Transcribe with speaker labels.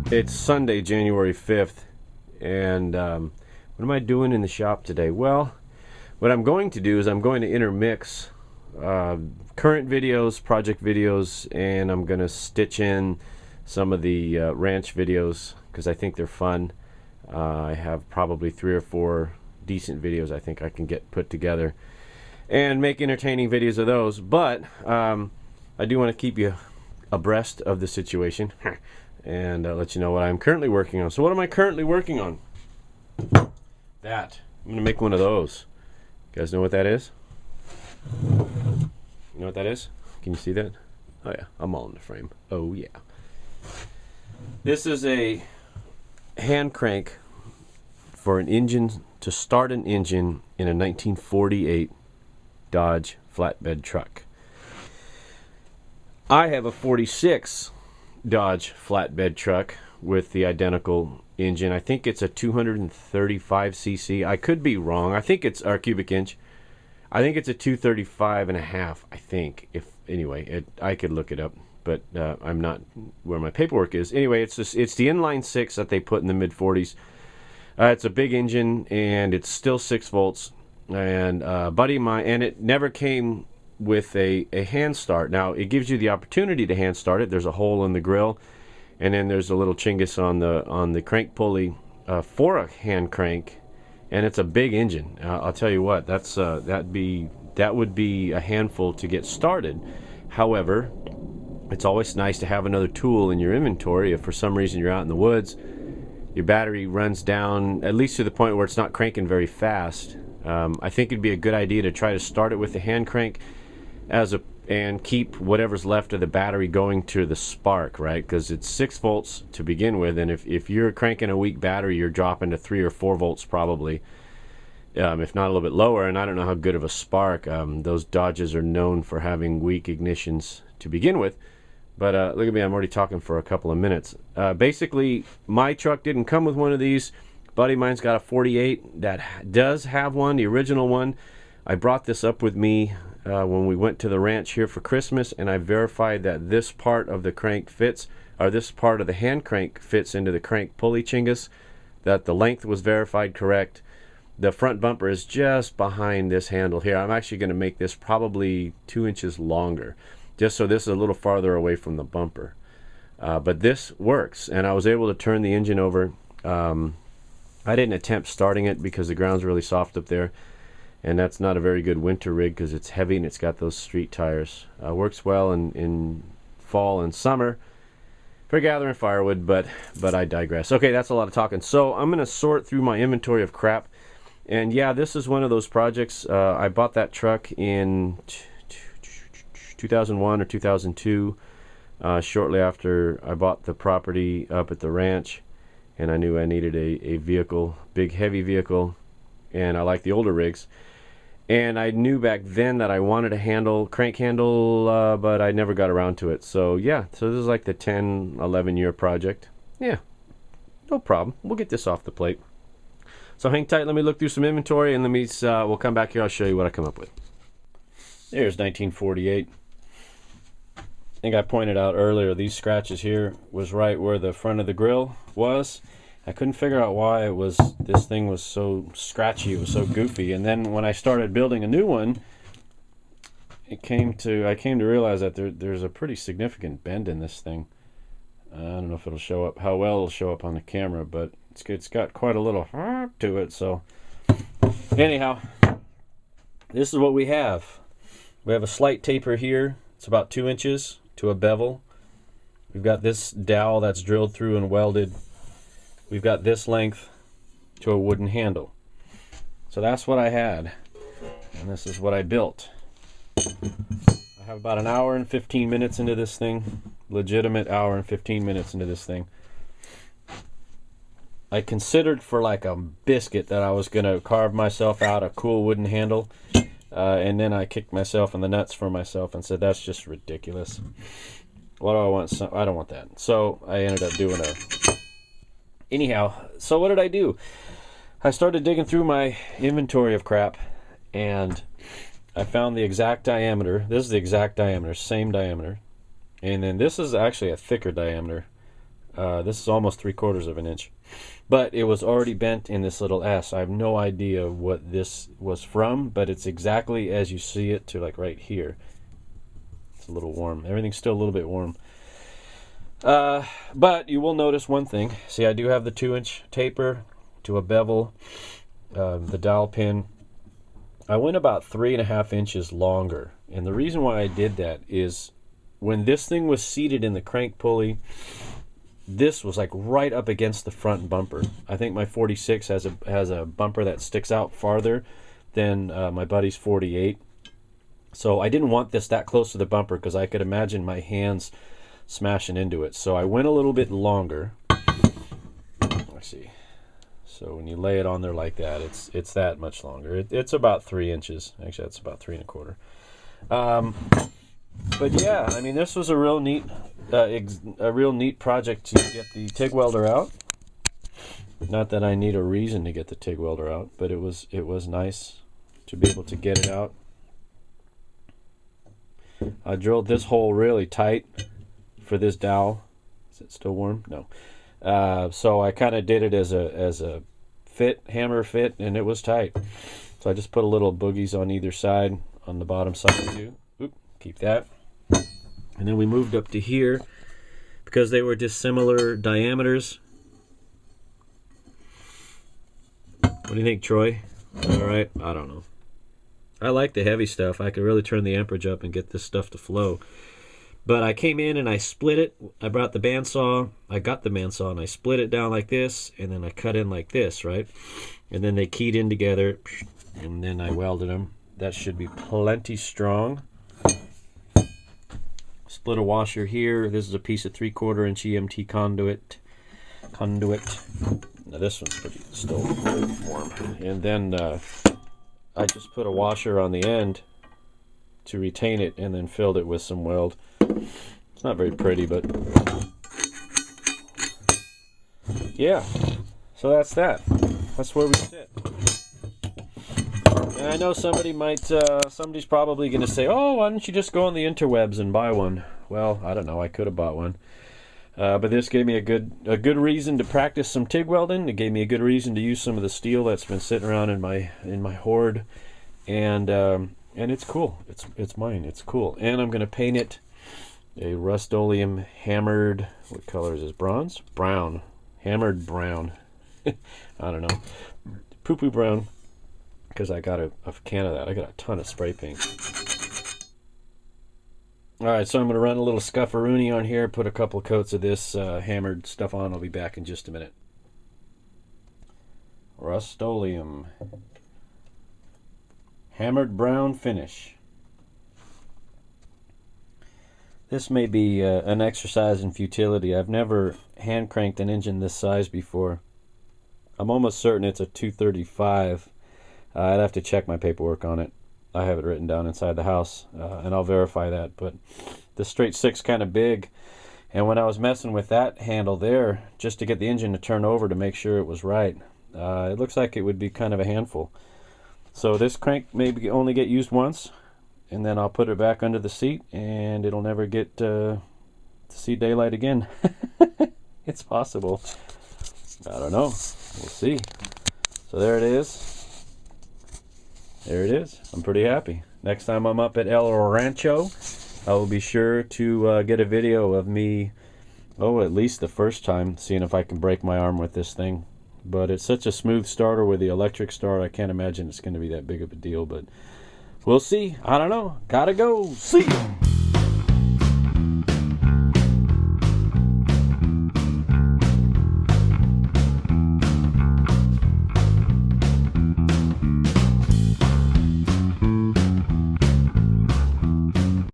Speaker 1: It's Sunday, January 5th, and what am I doing in the shop today? Well, what I'm going to do is I'm going to intermix current videos, project videos, and I'm going to stitch in some of the ranch videos because I think they're fun. I have probably 3 or 4 decent videos I think I can get put together and make entertaining videos of those, but I do want to keep you abreast of the situation and let you know what I'm currently working on. So what am I currently working on? That. I'm going to make one of those. You guys know what that is? You know what that is? Can you see that? Oh yeah, I'm all in the frame. Oh yeah. This is a hand crank for an engine, to start an engine in a 1948 Dodge flatbed truck. I have a 46 Dodge flatbed truck with the identical engine. I think it's a 235cc. I could be wrong. I think it's our cubic inch. I think it's a 235 and a half. I think. If anyway, I could look it up, but I'm not where my paperwork is. Anyway, it's the inline 6 that they put in the mid 40s. It's a big engine and it's still 6 volts. And buddy of mine, and it never came with a hand start. Now it gives you the opportunity to hand start it. There's a hole in the grill, and then there's a little chingus on the crank pulley for a hand crank, and it's a big engine. I'll tell you what, that would be a handful to get started. However, it's always nice to have another tool in your inventory if for some reason you're out in the woods, your battery runs down at least to the point where it's not cranking very fast. I think it'd be a good idea to try to start it with the hand crank and keep whatever's left of the battery going to the spark, right? Because it's 6 volts to begin with, and if you're cranking a weak battery, you're dropping to 3 or 4 volts probably, if not a little bit lower. And I don't know how good of a spark. Those Dodges are known for having weak ignitions to begin with. But look at me, I'm already talking for a couple of minutes. Basically, my truck didn't come with one of these. Buddy of mine's got a 48 that does have one, the original one. I brought this up with me when we went to the ranch here for Christmas, and I verified that this part of the crank fits, or this part of the hand crank fits into the crank pulley chingus, that the length was verified correct. The front bumper is just behind this handle here. I'm actually going to make this probably 2 inches longer, just so this is a little farther away from the bumper. But this works, and I was able to turn the engine over. I didn't attempt starting it because the ground's really soft up there, and that's not a very good winter rig because it's heavy and it's got those street tires. Works well in fall and summer for gathering firewood, but I digress. Okay, that's a lot of talking. So I'm going to sort through my inventory of crap, and yeah, this is one of those projects. I bought that truck in 2001 or 2002, shortly after I bought the property up at the ranch. And I knew I needed a vehicle, big heavy vehicle, and I like the older rigs. And I knew back then that I wanted a crank handle, but I never got around to it. So yeah, so this is like the 10, 11 year project. Yeah, no problem. We'll get this off the plate. So hang tight, let me look through some inventory, and we'll come back here, I'll show you what I come up with. There's 1948. I think I pointed out earlier, these scratches here was right where the front of the grill was. I couldn't figure out why this thing was so scratchy, it was so goofy. And then when I started building a new one, I came to realize that there's a pretty significant bend in this thing. I don't know if it'll show up, how well it'll show up on the camera, but it's got quite a little to it. So anyhow, this is what we have. We have a slight taper here. It's about 2 inches to a bevel. We've got this dowel that's drilled through and welded. We've got this length to a wooden handle. So that's what I had, and this is what I built. I have about an hour and 15 minutes into this thing. Legitimate hour and 15 minutes into this thing. I considered for like a biscuit that I was going to carve myself out a cool wooden handle. And then I kicked myself in the nuts for myself and said, that's just ridiculous. What do I want? I don't want that. So I ended up doing anyhow, so what did I do? I started digging through my inventory of crap, and I found the exact diameter. This is the exact diameter, same diameter. And then this is actually a thicker diameter. This is almost 3/4 of an inch. But it was already bent in this little S. I have no idea what this was from, but it's exactly as you see it to like right here. It's a little warm. Everything's still a little bit warm. But you will notice one thing. See, I do have the 2-inch taper to a bevel, the dowel pin. I went about 3.5 inches longer. And the reason why I did that is when this thing was seated in the crank pulley, this was like right up against the front bumper. I think my 46 has a bumper that sticks out farther than my buddy's 48. So I didn't want this that close to the bumper because I could imagine my hands smashing into it. So I went a little bit longer. Let's see. So when you lay it on there like that, it's that much longer. It's about 3 inches. Actually, that's about 3.25. But yeah, I mean, this was a real neat project to get the TIG welder out. Not that I need a reason to get the TIG welder out, but it was nice to be able to get it out. I drilled this hole really tight for this dowel. Is it still warm? No. So I kind of did it as a hammer fit, and it was tight. So I just put a little boogies on either side, on the bottom side too. Oop, keep that. And then we moved up to here because they were dissimilar diameters. What do you think, Troy? All right, I don't know. I like the heavy stuff. I could really turn the amperage up and get this stuff to flow. But I came in and I split it. I brought the bandsaw. I got the bandsaw and I split it down like this, and then I cut in like this, right? And then they keyed in together, and then I welded them. That should be plenty strong. Split a washer here. This is a piece of 3/4 inch EMT conduit. Now this one's still warm. And then I just put a washer on the end to retain it, and then filled it with some weld. It's not very pretty, but yeah. So that's that. That's where we sit. And I know somebody's probably going to say, "Oh, why don't you just go on the interwebs and buy one?" Well, I don't know. I could have bought one, but this gave me a good reason to practice some TIG welding. It gave me a good reason to use some of the steel that's been sitting around in my hoard, and it's cool. It's mine. It's cool, and I'm going to paint it a Rust-Oleum hammered. What color is this? Bronze? Brown. Hammered brown. I don't know. Poo-poo brown. Because I got a can of that. I got a ton of spray paint. Alright, so I'm going to run a little Scufferoonie on here, put a couple coats of this hammered stuff on. I'll be back in just a minute. Rust-Oleum. Hammered brown finish. This may be an exercise in futility. I've never hand cranked an engine this size before. I'm almost certain it's a 235. I'd have to check my paperwork on it. I have it written down inside the house, and I'll verify that. But the straight six kind of big, and when I was messing with that handle there, just to get the engine to turn over to make sure it was right, it looks like it would be kind of a handful. So this crank may only get used once, and then I'll put it back under the seat, and it'll never get to see daylight again. It's possible. I don't know. We'll see. So there it is. There it is. I'm pretty happy. Next time I'm up at El Rancho, I will be sure to get a video of me, at least the first time, seeing if I can break my arm with this thing. But it's such a smooth starter with the electric start, I can't imagine it's going to be that big of a deal. But we'll see. I don't know. Gotta go. See ya.